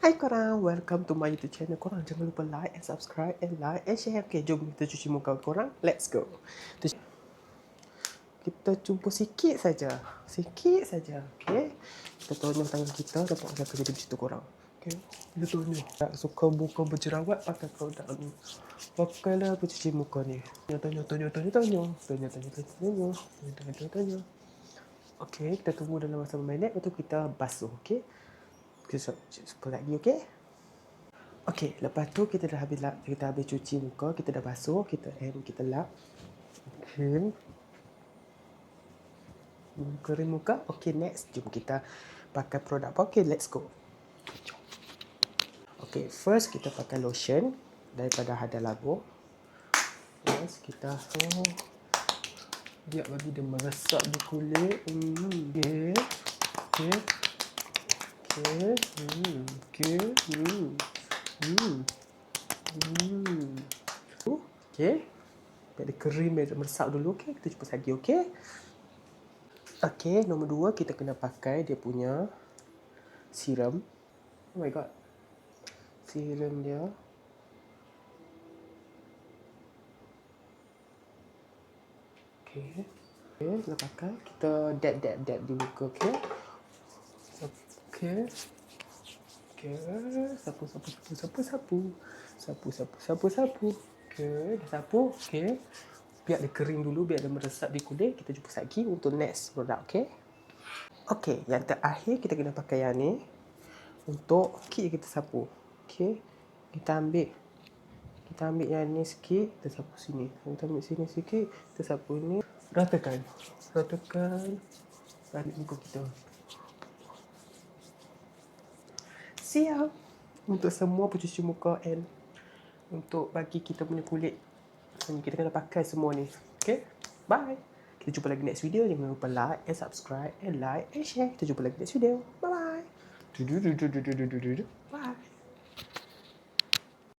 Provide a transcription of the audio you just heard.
Hai korang, welcome to my YouTube channel. Korang jangan lupa like and subscribe and like and share. Okay, jom kita cuci muka korang. Let's go. Kita cuba sikit saja. Sikit saja, okay. Kita tonyoh tangan kita, dapat pakai kerja di situ korang. Okay, kita tonyoh. Tak suka muka berjerawat, pakai produk ni. Pakailah pencuci muka ni. Tonyoh. Okay, kita tunggu dalam masa berminit, lepas tu kita basuh, okay. Kita sepuluh lagi, okay. Okey, lepas tu kita dah habis cuci muka, kita dah basuh, kita lap. Okey. Kering muka. Okey, next jom kita pakai produk apa. Okey, let's go. Okey, first kita pakai lotion daripada Hada Labo. Yes, kita biar bagi dia meresap di kulit. Okey. Okey. Okey. Okey. Biar dia kering, biar dia meresap dulu. Okey, kita jumpa lagi. Okey. Okey, nombor 2 kita kena pakai dia punya serum. Oh my god. Serum dia. Okey. Okey, kita pakai. Kita dab di muka, okey. Okey. Okey, sapu. Okey, dah sapu. Okey. Biar dia kering dulu, biar dia meresap di kulit. Kita jumpa lagi untuk next produk, okey. Okey, yang terakhir kita kena pakai yang ni. Untuk sikit kita sapu. Okey. Kita ambil yang ni sikit, kita sapu sini. Kita ambil sini sikit, kita sapu ni. Ratakan balik muka kita. Siap untuk semua pencuci muka and untuk bagi kita punya kulit. Kita kena pakai semua ni. Okay, bye. Kita jumpa lagi next video. Jangan lupa like and subscribe and like and share. Kita jumpa lagi next video. Bye bye. Bye.